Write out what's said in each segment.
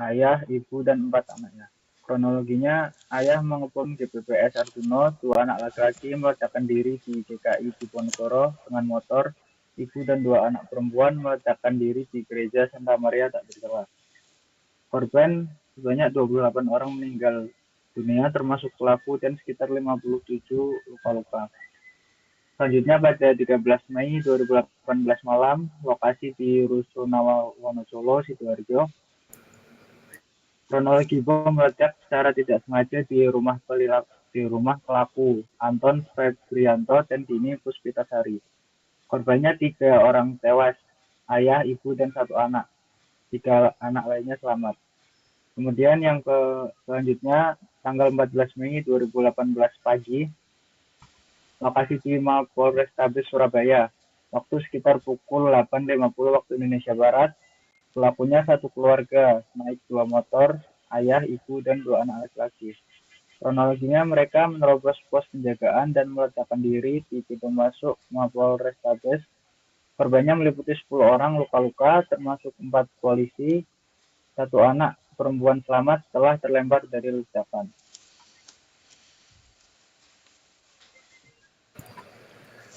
ayah, ibu, dan 4 anaknya. Kronologinya, ayah mengepung di PPS Arjuna, 2 anak laki-laki meledakkan diri di GKI Diponegoro dengan motor, ibu dan 2 anak perempuan meledakkan diri di gereja Santa Maria tak bercela. Korban sebanyak 28 orang meninggal dunia termasuk pelaku dan sekitar 57 luka-luka. Selanjutnya pada 13 Mei 2018 malam, lokasi di Rusunawa Wonocolo, Sidoarjo, kronologi bom meledak secara tidak sengaja di rumah pelaku Anton Febrianto dan Dini Puspitasari. Korbannya 3 orang tewas, ayah, ibu, dan 1 anak. 3 anak lainnya selamat. Kemudian yang selanjutnya tanggal 14 Mei 2018 pagi, lokasi di Mapolrestabes Surabaya. Waktu sekitar pukul 8.50 waktu Indonesia Barat, pelakunya satu keluarga, naik 2 motor, ayah, ibu, dan 2 anak laki-laki. Kronologinya mereka menerobos pos penjagaan dan meledakkan diri di pintu masuk Mapolrestabes. Korbannya meliputi 10 orang luka-luka, termasuk 4 polisi, 1 anak perempuan selamat setelah terlempar dari ledakan.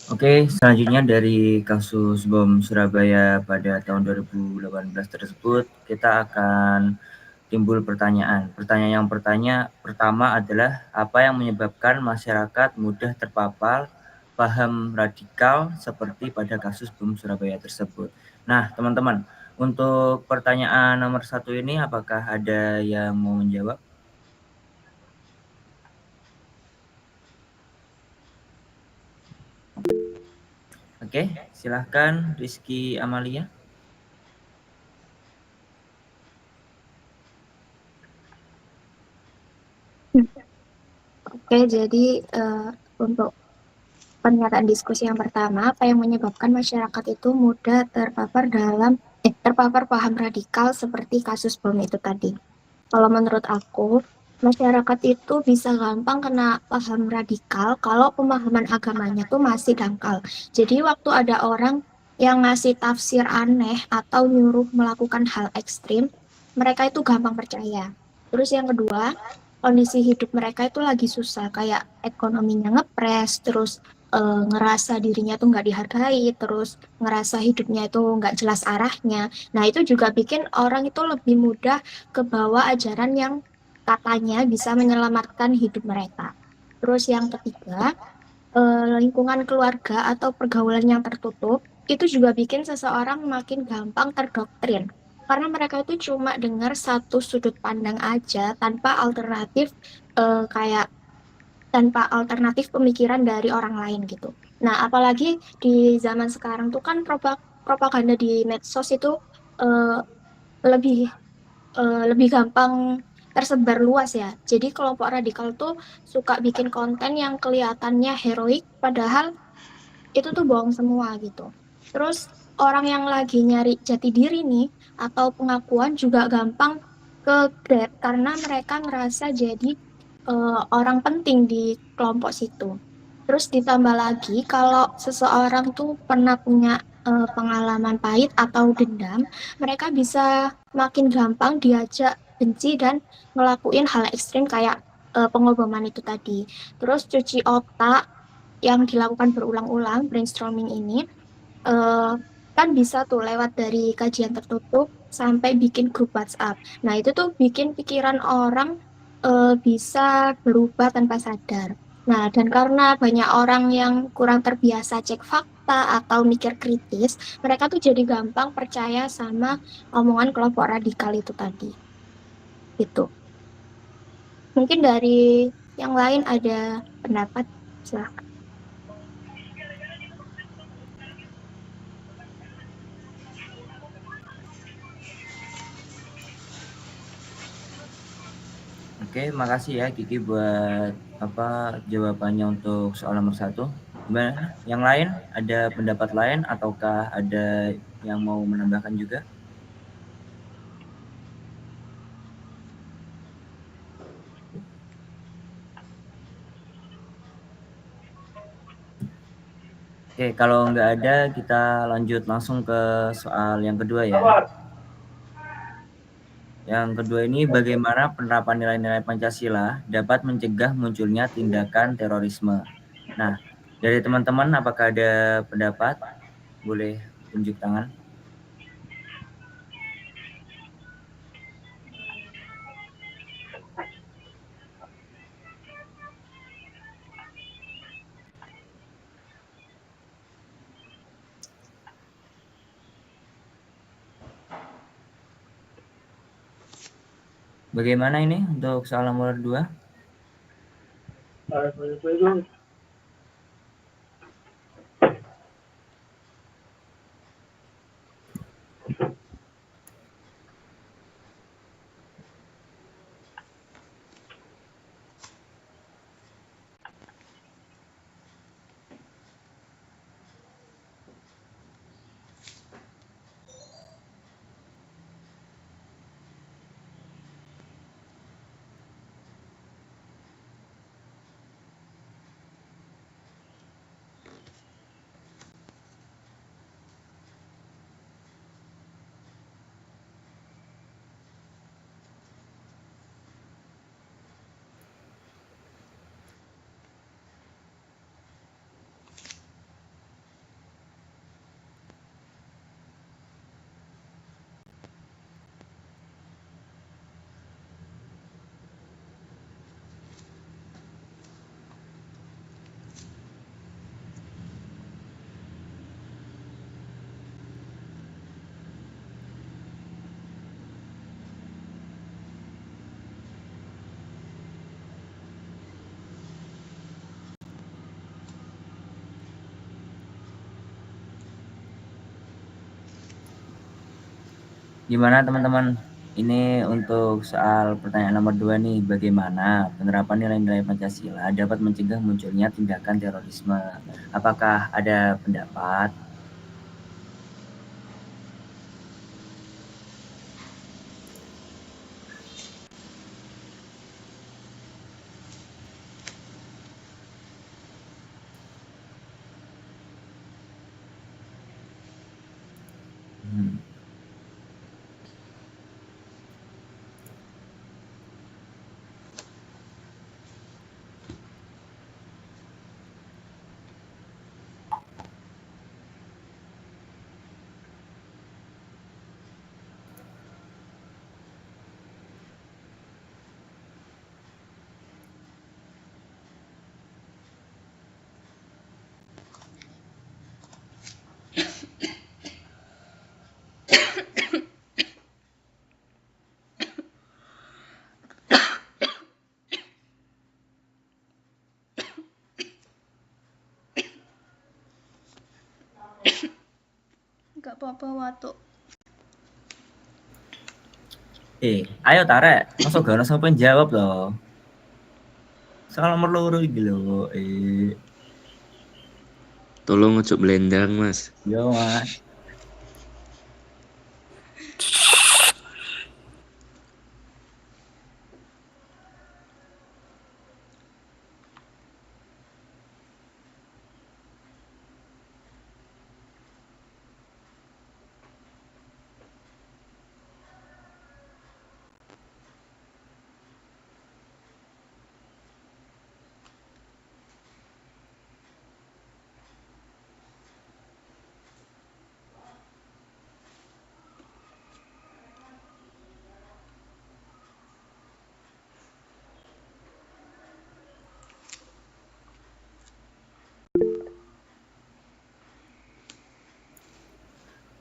Oke, selanjutnya dari kasus bom Surabaya pada tahun 2018 tersebut, kita akan timbul pertanyaan. Pertanyaan yang pertama adalah apa yang menyebabkan masyarakat mudah terpapar paham radikal seperti pada kasus bom Surabaya tersebut. Nah, teman-teman, untuk pertanyaan nomor 1 ini apakah ada yang mau menjawab? Oke, silahkan Rizky Amalia. Oke, jadi untuk pernyataan diskusi yang pertama, apa yang menyebabkan masyarakat itu mudah terpapar paham radikal seperti kasus bom itu tadi. Kalau menurut aku, masyarakat itu bisa gampang kena paham radikal kalau pemahaman agamanya tuh masih dangkal. Jadi waktu ada orang yang ngasih tafsir aneh atau nyuruh melakukan hal ekstrim, mereka itu gampang percaya. Terus yang kedua, kondisi hidup mereka itu lagi susah, kayak ekonominya ngepres, terus ngerasa dirinya tuh nggak dihargai, terus ngerasa hidupnya itu nggak jelas arahnya. Nah, itu juga bikin orang itu lebih mudah ke bawah ajaran yang katanya bisa menyelamatkan hidup mereka. Terus yang ketiga, lingkungan keluarga atau pergaulan yang tertutup itu juga bikin seseorang makin gampang terdoktrin. Karena mereka itu cuma dengar satu sudut pandang aja kayak tanpa alternatif pemikiran dari orang lain gitu. Nah, apalagi di zaman sekarang tuh kan propaganda di medsos itu eh, lebih lebih gampang tersebar luas ya. Jadi kelompok radikal tuh suka bikin konten yang kelihatannya heroik, padahal itu tuh bohong semua gitu. Terus orang yang lagi nyari jati diri nih atau pengakuan juga gampang ke grab karena mereka ngerasa jadi orang penting di kelompok situ. Terus ditambah lagi kalau seseorang tuh pernah punya pengalaman pahit atau dendam, mereka bisa makin gampang diajak benci dan ngelakuin hal ekstrim kayak pengoboman itu tadi. Terus cuci otak yang dilakukan berulang-ulang brainstorming ini eh, kan bisa tuh lewat dari kajian tertutup sampai bikin grup WhatsApp. Nah, itu tuh bikin pikiran orang bisa berubah tanpa sadar. Nah, dan karena banyak orang yang kurang terbiasa cek fakta atau mikir kritis, mereka tuh jadi gampang percaya sama omongan kelompok radikal itu tadi. Gitu. Mungkin dari yang lain ada pendapat, silahkan. Oke, makasih ya Kiki buat jawabannya untuk soal nomor 1. Gimana? Yang lain ada pendapat lain ataukah ada yang mau menambahkan juga? Oke, kalau nggak ada kita lanjut langsung ke soal yang kedua ya. Yang kedua ini bagaimana penerapan nilai-nilai Pancasila dapat mencegah munculnya tindakan terorisme. Nah, dari teman-teman apakah ada pendapat? Boleh tunjuk tangan. Bagaimana ini untuk soal nomor 2? Gimana teman-teman? Ini untuk soal pertanyaan nomor 2 nih, bagaimana penerapan nilai-nilai Pancasila dapat mencegah munculnya tindakan terorisme? Apakah ada pendapat? Nggak apa-apa, Watu. Ayo Tarek, masa gak ada sampai jawab loh. Soal nomor loro iki lho. Tolong ojo blendang, Mas. Yo, Mas.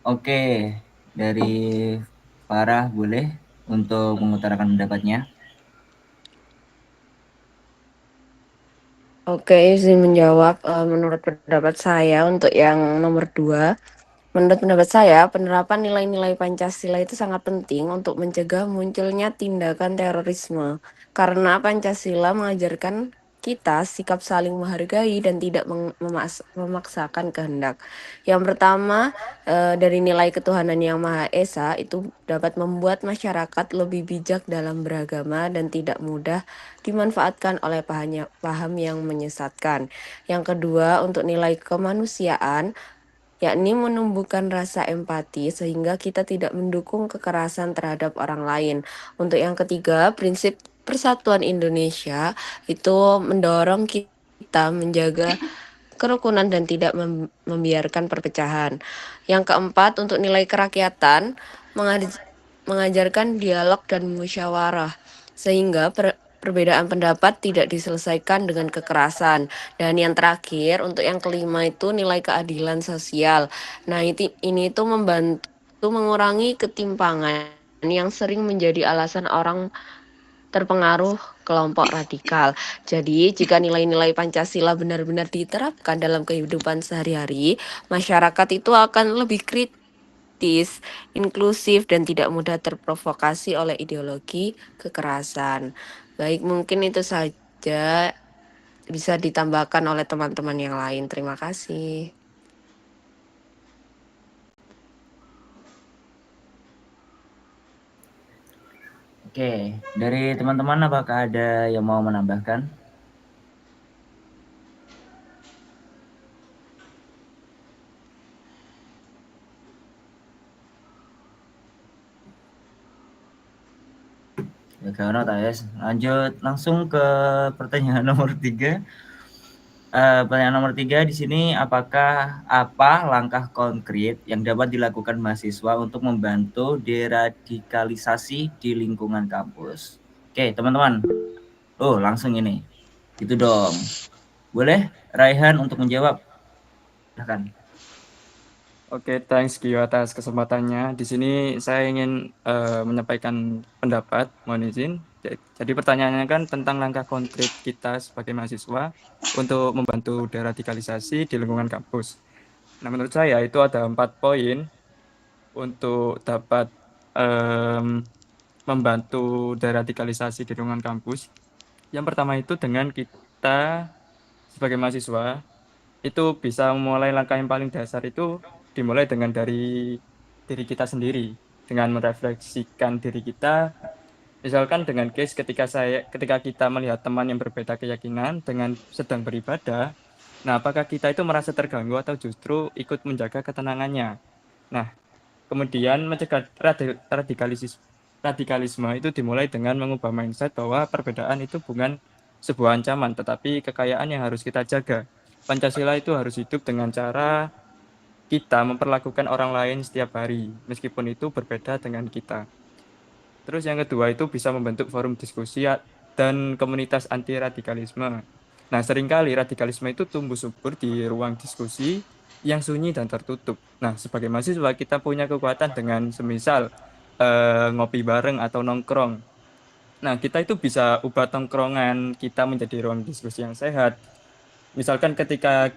Oke, dari Farah boleh untuk mengutarakan pendapatnya. Oke, izin menjawab. Menurut pendapat saya untuk yang nomor 2, menurut pendapat saya penerapan nilai-nilai Pancasila itu sangat penting untuk mencegah munculnya tindakan terorisme. Karena Pancasila mengajarkan kita sikap saling menghargai dan tidak memaksakan kehendak. Yang pertama, dari nilai ketuhanan yang Maha Esa itu dapat membuat masyarakat lebih bijak dalam beragama dan tidak mudah dimanfaatkan oleh paham yang menyesatkan. Yang kedua, untuk nilai kemanusiaan, yakni menumbuhkan rasa empati sehingga kita tidak mendukung kekerasan terhadap orang lain. Untuk yang ketiga, prinsip Persatuan Indonesia itu mendorong kita menjaga kerukunan dan tidak membiarkan perpecahan. Yang keempat, untuk nilai kerakyatan, mengajarkan dialog dan musyawarah, sehingga perbedaan pendapat tidak diselesaikan dengan kekerasan. Dan yang terakhir, untuk yang kelima itu nilai keadilan sosial. Nah, ini itu membantu mengurangi ketimpangan yang sering menjadi alasan orang terpengaruh kelompok radikal. Jadi, jika nilai-nilai Pancasila benar-benar diterapkan dalam kehidupan sehari-hari, masyarakat itu akan lebih kritis, inklusif, dan tidak mudah terprovokasi oleh ideologi kekerasan. Baik, mungkin itu saja bisa ditambahkan oleh teman-teman yang lain. Terima kasih. Oke, dari teman-teman apakah ada yang mau menambahkan? Ya, karena Tayes. Lanjut langsung ke pertanyaan nomor 3. Pertanyaan nomor 3 di sini, apakah apa langkah konkret yang dapat dilakukan mahasiswa untuk membantu deradikalisasi di lingkungan kampus? Oke, teman-teman. Oh, langsung ini. Itu dong. Boleh Raihan untuk menjawab? Silakan. Oke, thanks Gio atas kesempatannya. Di sini saya ingin menyampaikan pendapat, mohon izin. Jadi pertanyaannya kan tentang langkah konkret kita sebagai mahasiswa untuk membantu deradikalisasi di lingkungan kampus. Nah, menurut saya itu ada 4 poin untuk dapat membantu deradikalisasi di lingkungan kampus. Yang pertama itu dengan kita sebagai mahasiswa itu bisa memulai langkah yang paling dasar itu dimulai dengan dari diri kita sendiri, dengan merefleksikan diri kita. Misalkan dengan case ketika kita melihat teman yang berbeda keyakinan dengan sedang beribadah, nah apakah kita itu merasa terganggu atau justru ikut menjaga ketenangannya. Nah, kemudian mencegah radikalisme itu dimulai dengan mengubah mindset bahwa perbedaan itu bukan sebuah ancaman, tetapi kekayaan yang harus kita jaga. Pancasila itu harus hidup dengan cara kita memperlakukan orang lain setiap hari, meskipun itu berbeda dengan kita. Terus yang kedua itu bisa membentuk forum diskusi dan komunitas anti radikalisme. Nah, seringkali radikalisme itu tumbuh subur di ruang diskusi yang sunyi dan tertutup. Nah, sebagai mahasiswa kita punya kekuatan dengan semisal ngopi bareng atau nongkrong. Nah, kita itu bisa ubah tongkrongan kita menjadi ruang diskusi yang sehat. Misalkan ketika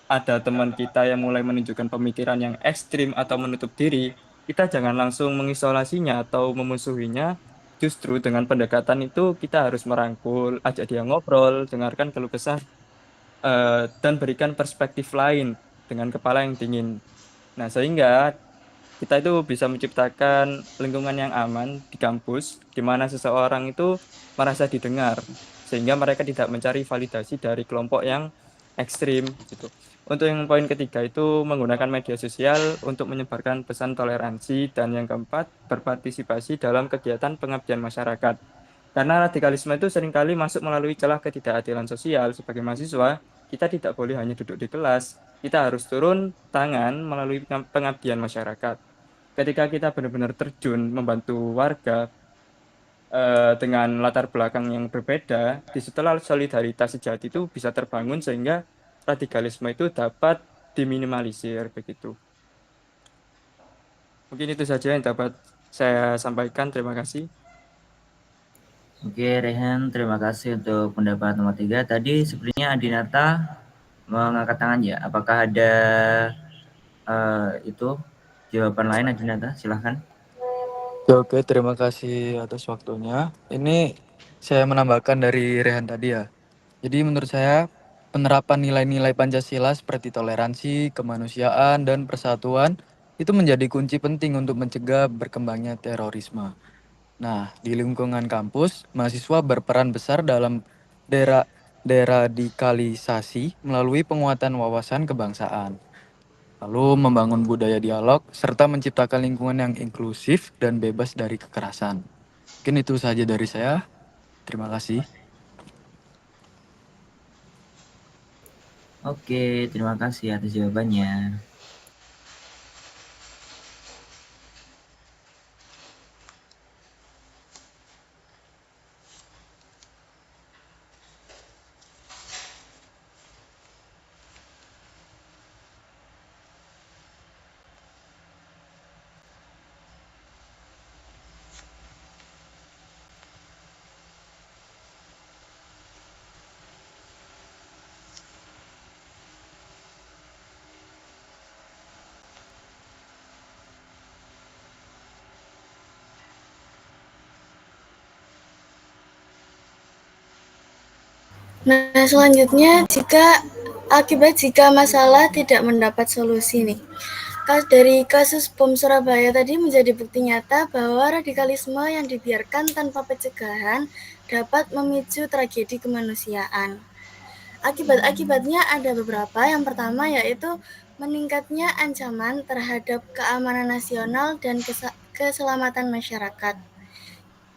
ada teman kita yang mulai menunjukkan pemikiran yang ekstrim atau menutup diri, kita jangan langsung mengisolasinya atau memusuhinya. Justru dengan pendekatan itu kita harus merangkul, ajak dia ngobrol, dengarkan keluh kesah, dan berikan perspektif lain dengan kepala yang dingin. Nah, sehingga kita itu bisa menciptakan lingkungan yang aman di kampus, di mana seseorang itu merasa didengar, sehingga mereka tidak mencari validasi dari kelompok yang ekstrim gitu. Untuk yang poin ketiga itu menggunakan media sosial untuk menyebarkan pesan toleransi, dan yang keempat berpartisipasi dalam kegiatan pengabdian masyarakat. Karena radikalisme itu seringkali masuk melalui celah ketidakadilan sosial. Sebagai mahasiswa, kita tidak boleh hanya duduk di kelas, kita harus turun tangan melalui pengabdian masyarakat. Ketika kita benar-benar terjun membantu warga dengan latar belakang yang berbeda, disitulah solidaritas sejati itu bisa terbangun sehingga radikalisme itu dapat diminimalisir begitu. Mungkin itu saja yang dapat saya sampaikan. Terima kasih. Oke, Rehan, terima kasih untuk pendapat nomor 3. Tadi sepertinya Adinata mengangkat tangan ya. Apakah ada itu jawaban lain, Adinata? Silahkan. Oke, terima kasih atas waktunya. Ini saya menambahkan dari Rehan tadi ya. Jadi menurut saya penerapan nilai-nilai Pancasila seperti toleransi, kemanusiaan, dan persatuan itu menjadi kunci penting untuk mencegah berkembangnya terorisme. Nah, di lingkungan kampus, mahasiswa berperan besar dalam deradikalisasi melalui penguatan wawasan kebangsaan. lalu membangun budaya dialog, serta menciptakan lingkungan yang inklusif dan bebas dari kekerasan. Mungkin itu saja dari saya. Terima kasih. Oke, terima kasih atas jawabannya. Nah, selanjutnya jika masalah tidak mendapat solusi nih. Dari kasus bom Surabaya tadi menjadi bukti nyata bahwa radikalisme yang dibiarkan tanpa pencegahan dapat memicu tragedi kemanusiaan. Akibat-akibatnya ada beberapa. Yang pertama yaitu meningkatnya ancaman terhadap keamanan nasional dan keselamatan masyarakat.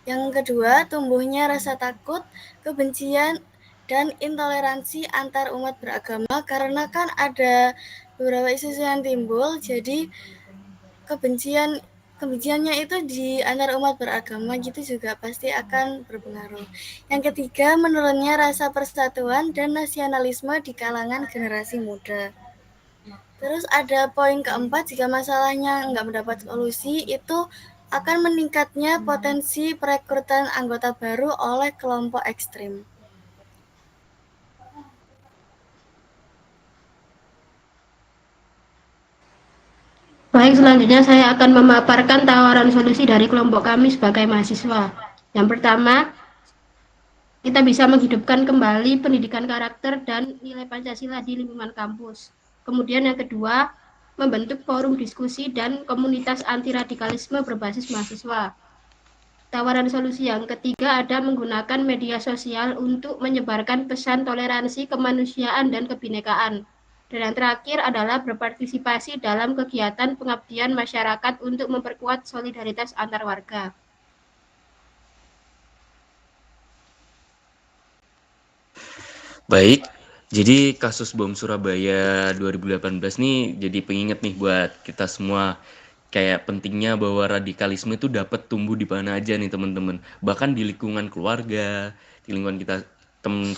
Yang kedua, tumbuhnya rasa takut, kebencian, dan intoleransi antar umat beragama, karena kan ada beberapa isu yang timbul, jadi kebenciannya itu di antar umat beragama gitu juga pasti akan berpengaruh. Yang ketiga, menurunnya rasa persatuan dan nasionalisme di kalangan generasi muda. Terus ada poin keempat, jika masalahnya nggak mendapat solusi, itu akan meningkatnya potensi perekrutan anggota baru oleh kelompok ekstrim. Baik, selanjutnya saya akan memaparkan tawaran solusi dari kelompok kami sebagai mahasiswa. Yang pertama, kita bisa menghidupkan kembali pendidikan karakter dan nilai Pancasila di lingkungan kampus. Kemudian yang kedua, membentuk forum diskusi dan komunitas anti radikalisme berbasis mahasiswa. Tawaran solusi yang ketiga ada menggunakan media sosial untuk menyebarkan pesan toleransi, kemanusiaan, dan kebinekaan. Dan yang terakhir adalah berpartisipasi dalam kegiatan pengabdian masyarakat untuk memperkuat solidaritas antar warga. Baik, jadi kasus bom Surabaya 2018 nih jadi pengingat nih buat kita semua. Kayak pentingnya bahwa radikalisme itu dapat tumbuh di mana aja nih teman-teman. Bahkan di lingkungan keluarga, di lingkungan kita,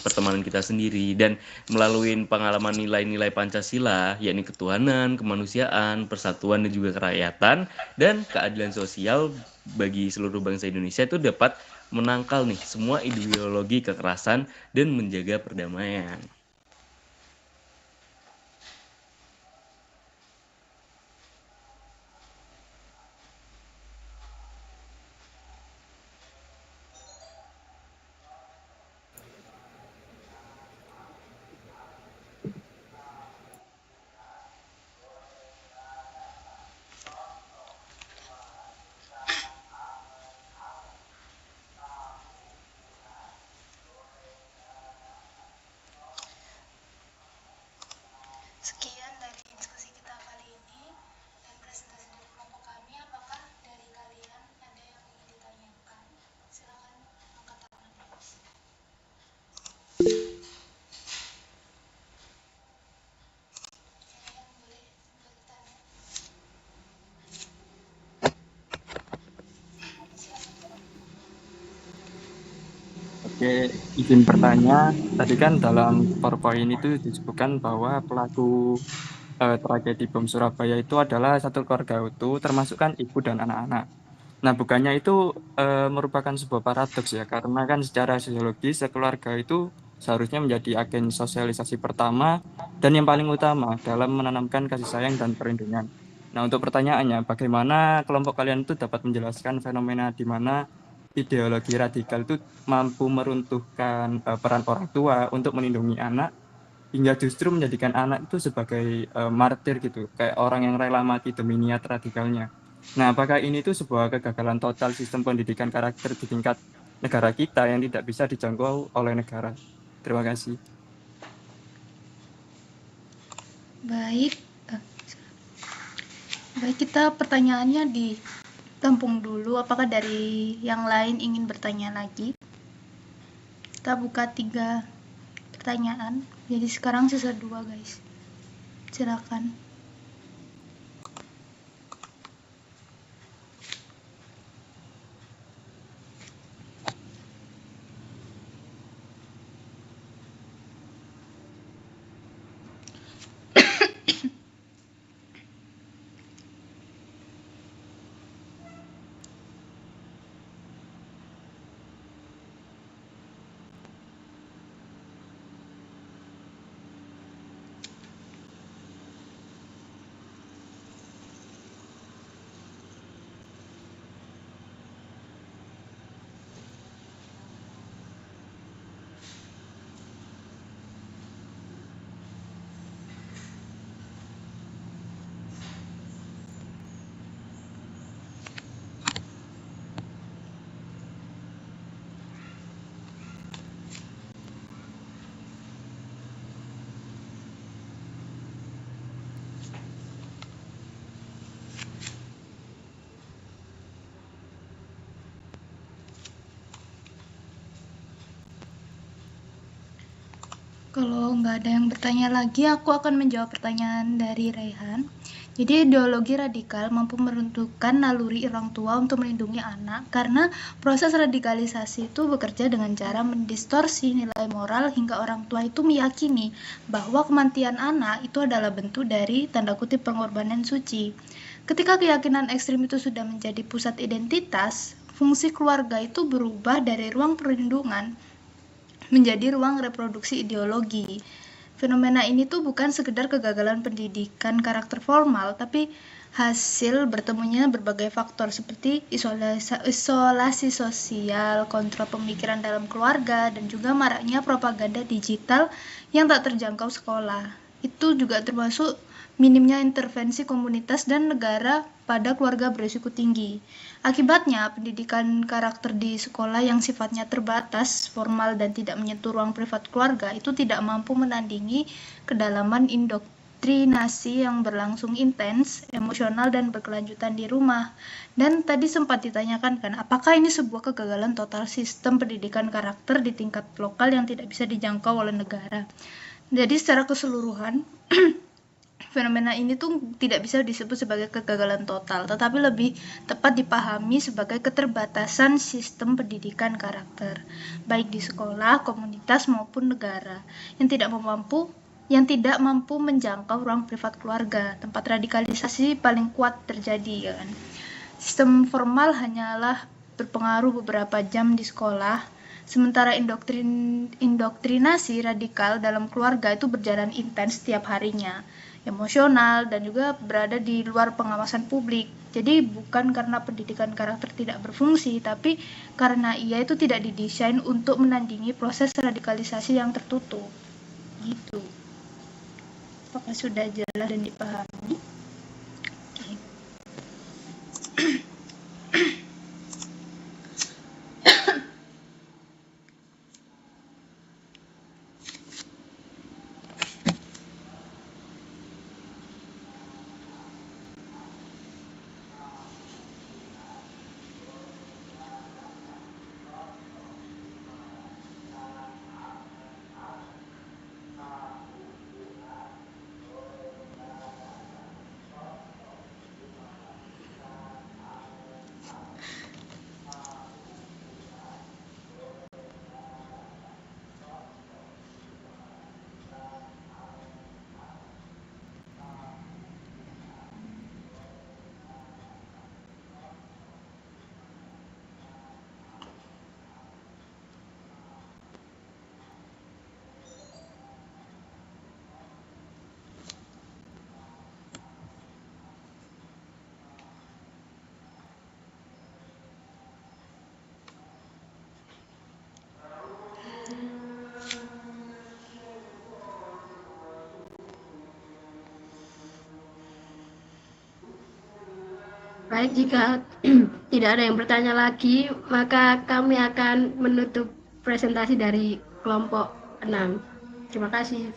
pertemanan kita sendiri. Dan melalui pengalaman nilai-nilai Pancasila, yakni ketuhanan, kemanusiaan, persatuan dan juga kerakyatan, dan keadilan sosial bagi seluruh bangsa Indonesia itu dapat menangkal nih semua ideologi kekerasan dan menjaga perdamaian. Sekian dari diskusi kita kali ini dan presentasi dari kelompok kami. Apakah dari kalian ada yang ingin ditanyakan? Silakan angkat tangan. Kalian boleh bertanya. Oke, izin bertanya. Tadi kan dalam PowerPoint itu disebutkan bahwa pelaku tragedi bom Surabaya itu adalah satu keluarga utuh, termasuk kan ibu dan anak-anak. Nah, bukannya itu merupakan sebuah paradoks ya, karena kan secara sosiologis keluarga itu seharusnya menjadi agen sosialisasi pertama dan yang paling utama dalam menanamkan kasih sayang dan perlindungan. Nah, untuk pertanyaannya, bagaimana kelompok kalian itu dapat menjelaskan fenomena di mana ideologi radikal itu mampu meruntuhkan peran orang tua untuk melindungi anak, hingga justru menjadikan anak itu sebagai martir gitu, kayak orang yang rela mati demi niat radikalnya. Nah, apakah ini tuh sebuah kegagalan total sistem pendidikan karakter di tingkat negara kita yang tidak bisa dijangkau oleh negara? Terima kasih. Baik, Baik, kita pertanyaannya ditampung dulu. Apakah dari yang lain ingin bertanya lagi? Kita buka 3 pertanyaan. Jadi sekarang sisa 2, guys. Silakan. Kalau nggak ada yang bertanya lagi, aku akan menjawab pertanyaan dari Raihan. Jadi ideologi radikal mampu meruntuhkan naluri orang tua untuk melindungi anak karena proses radikalisasi itu bekerja dengan cara mendistorsi nilai moral hingga orang tua itu meyakini bahwa kematian anak itu adalah bentuk dari tanda kutip pengorbanan suci. Ketika keyakinan ekstrim itu sudah menjadi pusat identitas, fungsi keluarga itu berubah dari ruang perlindungan menjadi ruang reproduksi ideologi. Fenomena ini tuh bukan sekedar kegagalan pendidikan karakter formal, tapi hasil bertemunya berbagai faktor seperti isolasi sosial, kontrol pemikiran dalam keluarga, dan juga maraknya propaganda digital yang tak terjangkau sekolah. Itu juga termasuk minimnya intervensi komunitas dan negara pada keluarga berisiko tinggi. Akibatnya, pendidikan karakter di sekolah yang sifatnya terbatas, formal, dan tidak menyentuh ruang privat keluarga itu tidak mampu menandingi kedalaman indoktrinasi yang berlangsung intens, emosional, dan berkelanjutan di rumah. Dan tadi sempat ditanyakan kan, apakah ini sebuah kegagalan total sistem pendidikan karakter di tingkat lokal yang tidak bisa dijangkau oleh negara. Jadi secara keseluruhan, fenomena ini tuh tidak bisa disebut sebagai kegagalan total, tetapi lebih tepat dipahami sebagai keterbatasan sistem pendidikan karakter, baik di sekolah, komunitas, maupun negara, yang tidak mampu menjangkau ruang privat keluarga, tempat radikalisasi paling kuat terjadi. Kan? Sistem formal hanyalah berpengaruh beberapa jam di sekolah, sementara indoktrinasi radikal dalam keluarga itu berjalan intens setiap harinya, emosional, dan juga berada di luar pengawasan publik. Jadi bukan karena pendidikan karakter tidak berfungsi, tapi karena ia itu tidak didesain untuk menandingi proses radikalisasi yang tertutup. Gitu. Apakah sudah jelas dan dipahami? Oke. Baik, jika tidak ada yang bertanya lagi, maka kami akan menutup presentasi dari kelompok 6. Terima kasih.